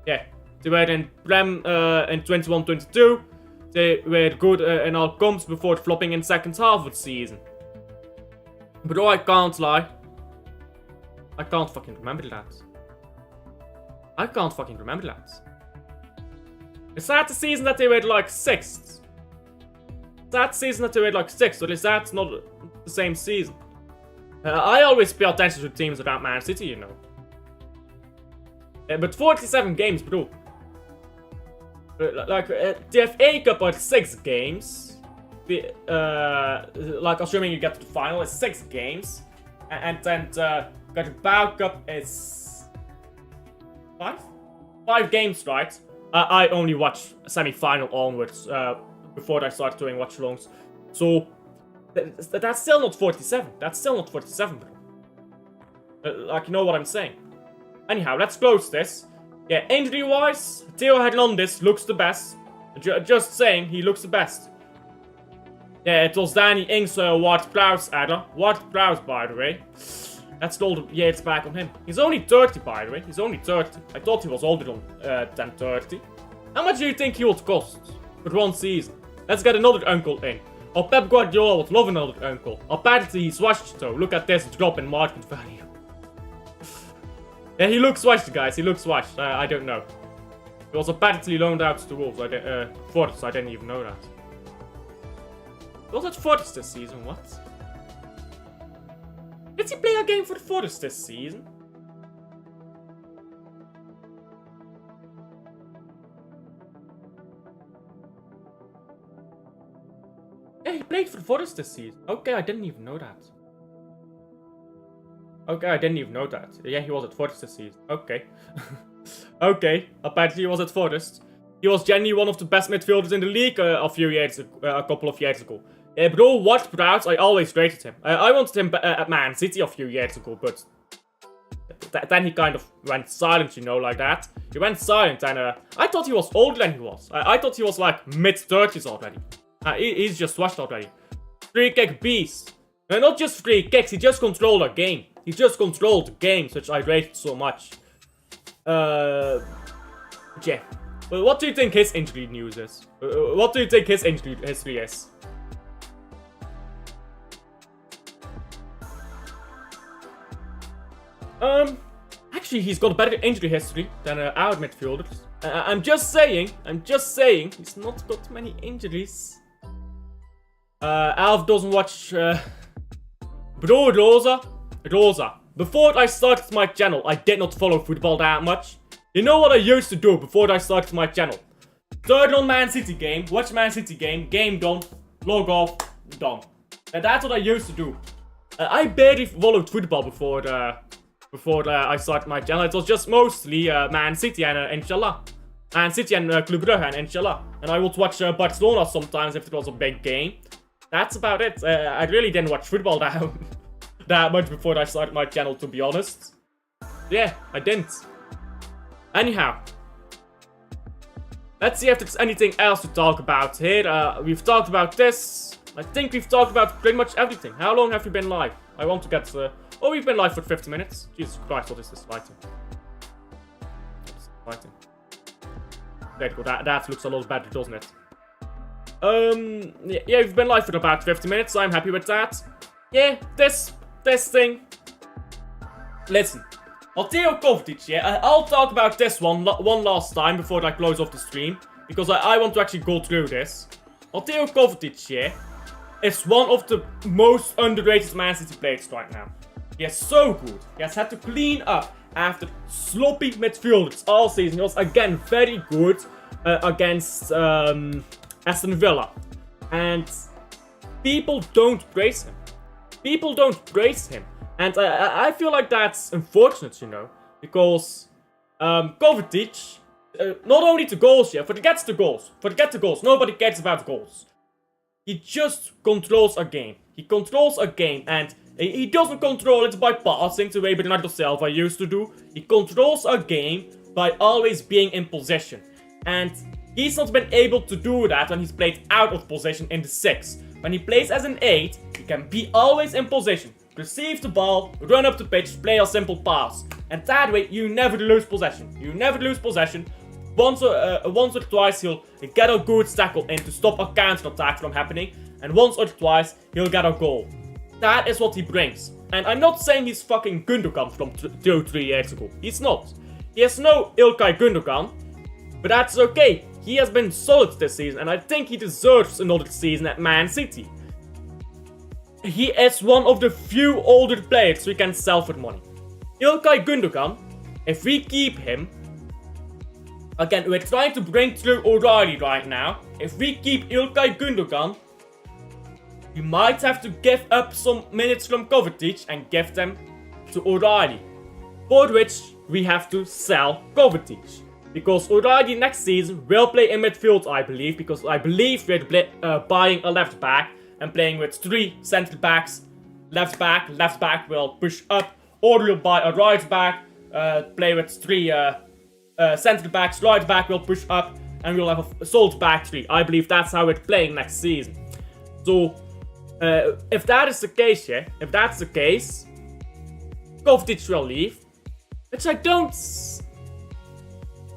Yeah, they were in Prem in 21-22. They were good in all comps before flopping in second half of the season. Bro, I can't lie. I can't fucking remember that. I can't fucking remember that. Is that the season that they were like 6th? Is that the season that they were like 6th? Or is that not the same season? I always pay attention to teams around Man City, you know. But 47 games, bro. The FA Cup are 6 games. Like, assuming you get to the final, it's 6 games. And then the Carabao Cup is 5? 5 games, right? I only watch semi-final onwards before I start doing watch-alongs. So, that's still not 47. That's still not 47, bro. Like, you know what I'm saying. Anyhow, let's close this. Yeah, injury-wise, Theo Hernandez looks the best. Just saying, he looks the best. Yeah, it was Danny Ings' Ward-Prowse era. Ward-Prowse, by the way. That's all the years back on him. He's only 30, by the way. He's only 30. I thought he was older than 30. How much do you think he would cost for 1 season? Let's get another uncle in. Or Pep Guardiola would love another uncle. Apparently he's washed though. Look at this drop in market value. Yeah, he looks washed, guys. He looks washed. I don't know. He was apparently loaned out to Wolves. Forest. I didn't even know that. Was it Forest this season? What? Did he play a game for Forest this season? Yeah, he played for Forest this season. Okay, I didn't even know that. Okay, I didn't even know that. Yeah, he was at Forest this season. Okay. Okay, apparently he was at Forest. He was genuinely one of the best midfielders in the league a couple of years ago. Bro, what Prouds, I always rated him. I wanted him at Man City a few years ago, but then he kind of went silent, you know, like that. He went silent, and I thought he was older than he was. I thought he was like mid-30s already. He's just washed already. Free kick beast. Not just free kicks, he just controlled a game. He just controlled the games, which I rated so much. Yeah. Well, what do you think his injury news is? What do you think his injury history is? Actually, he's got a better injury history than our midfielders. I'm just saying, he's not got many injuries. Alf doesn't watch, Bro, Rosa. Before I started my channel, I did not follow football that much. You know what I used to do before I started my channel? Turn on Man City game, watch Man City game done, log off, done. And that's what I used to do. I barely followed football before I started my channel. It was just mostly Man City and Inshallah. Man City and Club Brugge and Inshallah. And I would watch Barcelona sometimes if it was a big game. That's about it. I really didn't watch football that much before I started my channel, to be honest. Yeah, I didn't. Anyhow. Let's see if there's anything else to talk about here. We've talked about this. I think we've talked about pretty much everything. How long have we been live? I want to get... Oh, we've been live for 50 minutes. Jesus Christ, what is this lighting? There you go. That looks a lot better, doesn't it? Yeah, we've been live for about 50 minutes. I'm happy with that. Yeah, this thing. Listen, Matteo Kovacic, yeah, I'll talk about this one last time before I close off the stream, because I want to actually go through this. Matteo Kovacic, yeah, is one of the most underrated Man City players right now. He is so good. He has had to clean up after sloppy midfielders all season. He was again very good against Aston Villa. And people don't praise him. People don't praise him. And I feel like that's unfortunate, you know. Because Kovacic, not only the goals, yeah, forget the goals. Nobody cares about goals. He just controls a game. He controls a game, and he doesn't control it by passing the way Bernardo Silva used to do. He controls a game by always being in possession. And he's not been able to do that when he's played out of position in the 6. When he plays as an 8, he can be always in position. Receive the ball, run up the pitch, play a simple pass. And that way, you never lose possession. You never lose possession. Once or twice, he'll get a good tackle in to stop a counter-attack from happening. And once or twice, he'll get a goal. That is what he brings. And I'm not saying he's fucking Gundogan from 2-3 years ago. He's not. He has no Ilkay Gundogan. But that's okay. He has been solid this season, and I think he deserves another season at Man City. He is one of the few older players we can sell for money. Ilkay Gundogan, if we keep him... Again, we're trying to bring through O'Reilly right now. If we keep Ilkay Gundogan, we might have to give up some minutes from Kovacic and give them to O'Reilly. For which, we have to sell Kovacic. Because O'Reilly next season will play in midfield, I believe. Because I believe we're buying a left back and playing with 3 centre backs. Left back will push up. Or we'll buy a right back, play with 3 centre backs. Right back will push up, and we'll have a solid back 3. I believe that's how we're playing next season. So, if that is the case, yeah, if that's the case, Kovacic will leave. Which I don't...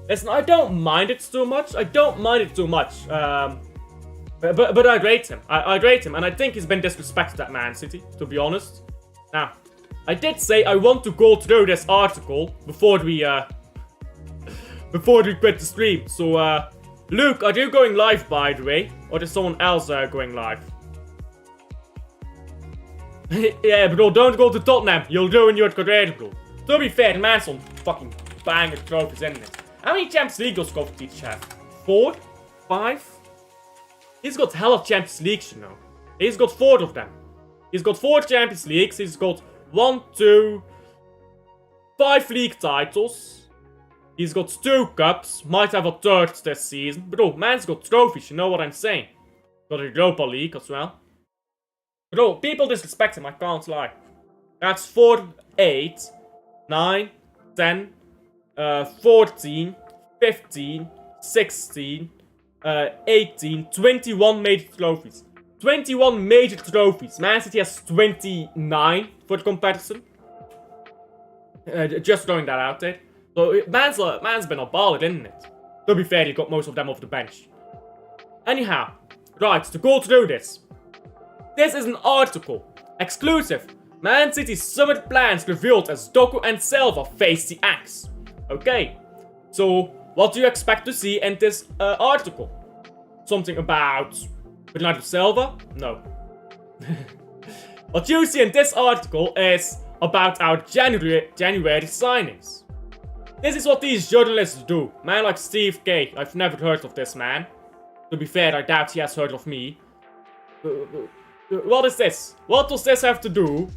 Listen, I don't mind it too much. But I rate him. I rate him, and I think he's been disrespected at Man City, to be honest. Now, I did say I want to go through this article before we quit the stream. So, Luke, are you going live, by the way? Or is someone else going live? Yeah, bro, don't go to Tottenham. You'll ruin your career, bro. To be fair, the man's some fucking banger trophies, isn't it? How many Champions League does Kovacic have? 4? 5? He's got hell of Champions Leagues, you know. He's got 4 of them. He's got 4 Champions Leagues. He's got 1, 2, 5 league titles. He's got 2 cups. Might have a 3rd this season. Bro, man's got trophies, you know what I'm saying. Got a Europa League as well. Bro, people disrespect him, I can't lie. That's 4, 8, 9, 10, 14, 15, 16, 18, 21 major trophies. 21 major trophies. Man City has 29 for comparison. Just throwing that out there. So man's been a baller, isn't it? To be fair, he got most of them off the bench. Anyhow, right, to go through this. This is an article. Exclusive. Man City's summer plans revealed as Doku and Silva face the axe. Okay, so what do you expect to see in this article? Something about Bernardo Silva? No. What you see in this article is about our January signings. This is what these journalists do. Man like Steve K. I've never heard of this man. To be fair, I doubt he has heard of me. What is this? What does this have to do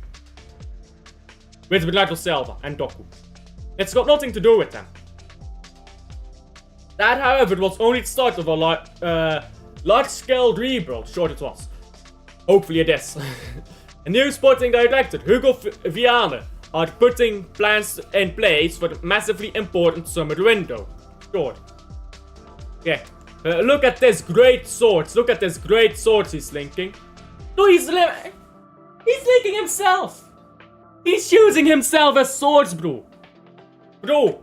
with Bernardo Silva and Doku? It's got nothing to do with them. That, however, was only the start of a large-scale rebuild. Sure it was. Hopefully it is. A new sporting director, Hugo Viana, are putting plans in place for the massively important summer window. Sure. Yeah. Look at this great swords. Look at this great swords he's linking. No, he's linking himself. He's using himself as swords, bro. Bro.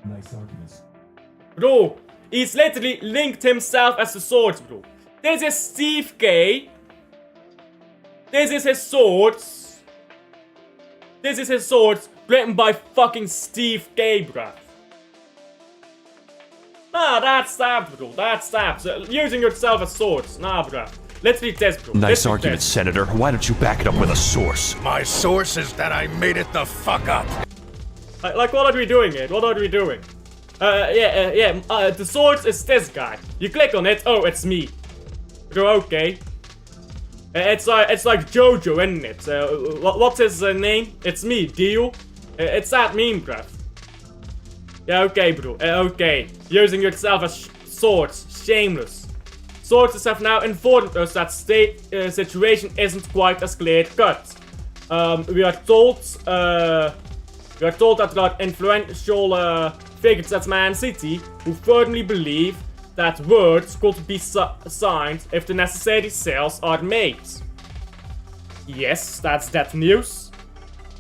Nice arguments. Bro. He's literally linked himself as the swords, bro. This is Steve K. This is his swords. This is his swords written by fucking Steve K, bruh. Nah, that's stabbed, bro. That's stabbed. Using yourself as swords. Nah, bruh. Let's read this, bro. Nice argument, Senator. Why don't you back it up with a source? My source is that I made it the fuck up. Like, what are we doing here? What are we doing? The source is this guy. You click on it. Oh, it's me. Bro, okay. It's like Jojo, isn't it? What's his name? It's me, Dio. It's that meme, bruv. Yeah, okay, bro. Okay. Using yourself as swords. Shameless. Sources have now informed us that situation isn't quite as clear-cut. We are told that there are influential figures at Man City who firmly believe that words could be signed if the necessary sales are made. Yes, that's that news.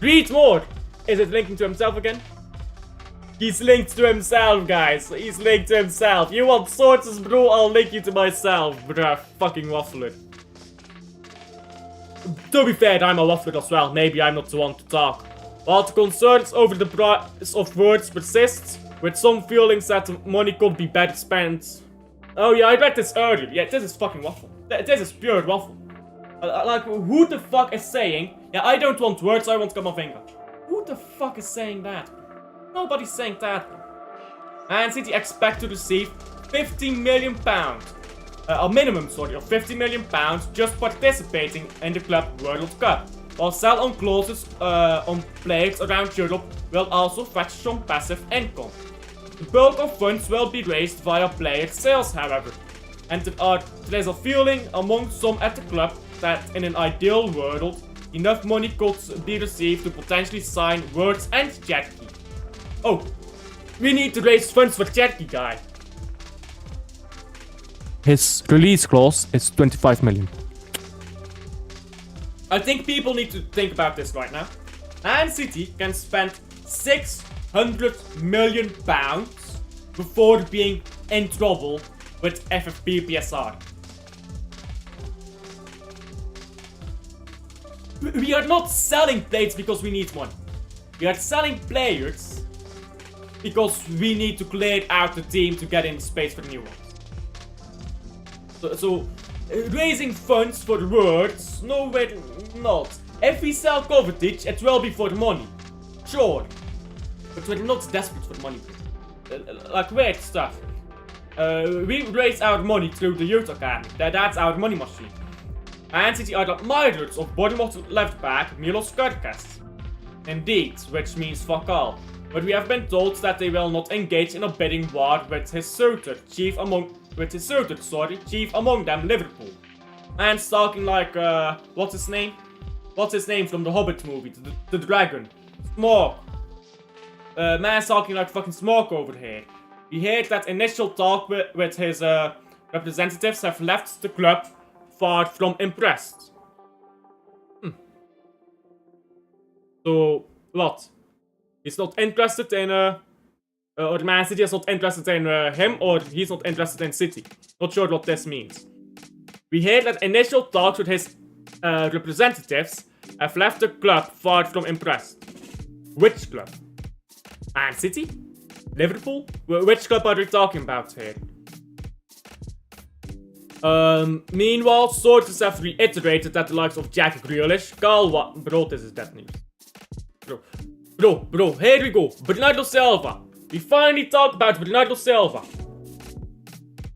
Read more. Is it linking to himself again? He's linked to himself, guys. He's linked to himself. You want sources, bro? I'll link you to myself, bruh. Fucking waffler. To be fair, I'm a waffler as well. Maybe I'm not the one to talk. While the concerns over the price of words persist, with some feelings that the money could be better spent. Oh yeah, I read this earlier. Yeah, this is fucking waffle. This is pure waffle. Like, who the fuck is saying, yeah, I don't want words, I want Kamavinga. Who the fuck is saying that? Nobody's saying that. Man City expect to receive £50 million. A minimum, sorry, of £50 million just participating in the Club World Cup. While sell-on clauses on players around Europe will also fetch some passive income. The bulk of funds will be raised via player sales, however. And there is a feeling among some at the club that in an ideal world, enough money could be received to potentially sign Words and Cherky. Oh, we need to raise funds for Cherky, guy. His release clause is 25 million. I think people need to think about this right now. Man City can spend £600 million before being in trouble with FFP PSR. We are not selling players because we need money. We are selling players because we need to clear out the team to get in space for new ones. So raising funds for words? No, we're not. If we sell Kovacic, it will be for money. Sure. But we're not desperate for money. Like weird stuff. We raise our money through the youth academy. That's our money machine. Man City are the admirers of Bournemouth left back Milos Kerkez. Indeed, which means fuck all. But we have been told that they will not engage in a bidding war with his suitor, chief among them Liverpool. Man's talking like what's his name? What's his name from the Hobbit movie? The dragon. Smaug. Man's talking like fucking Smaug over here. We heard that initial talk with his representatives have left the club far from impressed. So, what? He's not interested in, or Man City is not interested in him, or he's not interested in City. Not sure what this means. We heard that initial talks with his representatives have left the club far from impressed. Which club? Man City? Liverpool? Which club are we talking about here? Meanwhile, sources have reiterated that the likes of Jack Grealish, bro, this is dead news. Bro, here we go. Bernardo Silva. We finally talked about Bernardo Silva.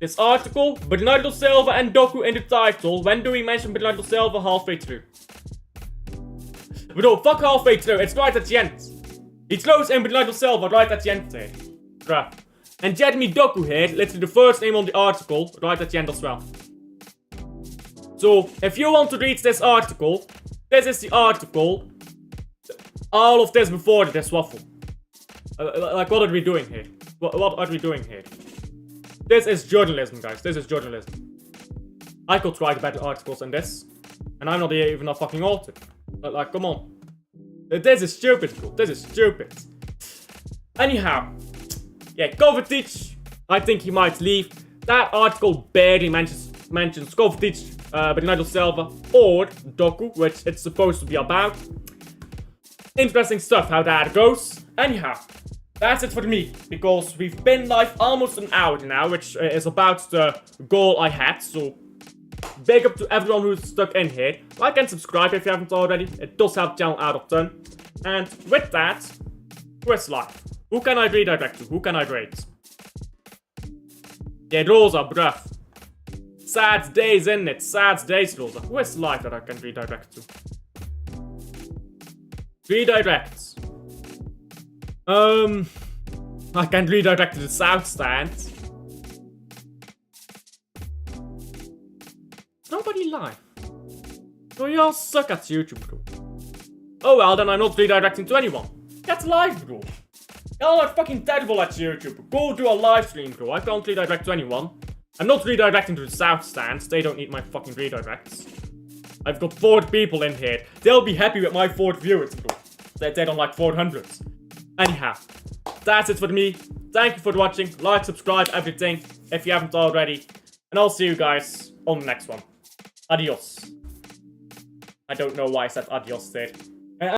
This article, Bernardo Silva and Doku in the title. When do we mention Bernardo Silva? Halfway through. Bro, fuck halfway through. It's right at the end. He throws in Bernardo Silva right at the end there. Bruh. And Jeremy Doku here, literally the first name on the article, right at the end as well. So, if you want to read this article, this is the article. All of this before this waffle. Like, what are we doing here? What are we doing here? This is journalism, guys. This is journalism. I could write better articles than this. And I'm not even a fucking author. Like, come on. This is stupid, bro. This is stupid. Anyhow. Yeah, Kovacic. I think he might leave. That article barely mentions Kovacic, Bernardo Silva, or Doku, which it's supposed to be about. Interesting stuff how that goes. Anyhow, that's it for me, because we've been live almost an hour now, which is about the goal I had. So, big up to everyone who's stuck in here. Like and subscribe if you haven't already. It does help the channel out a ton. And with that, quiz live. Who can I redirect to? Who can I rate? Yeah, Rosa, bruh. Sad days, isn't it? Sad days, Rosa. Who is live that I can redirect to? Redirect. I can redirect to the south stand. Nobody live. So you all suck at YouTube, bro. Oh well, then I'm not redirecting to anyone. Get live, bro. Y'all are fucking terrible at YouTube. Go do a live stream, bro. I can't redirect to anyone. I'm not redirecting to the south stands. They don't need my fucking redirects. I've got 4 people in here. They'll be happy with my 4 viewers, bro. They don't like 400s. Anyhow, that's it for me. Thank you for watching. Like, subscribe, everything, if you haven't already. And I'll see you guys on the next one. Adios. I don't know why I said adios there.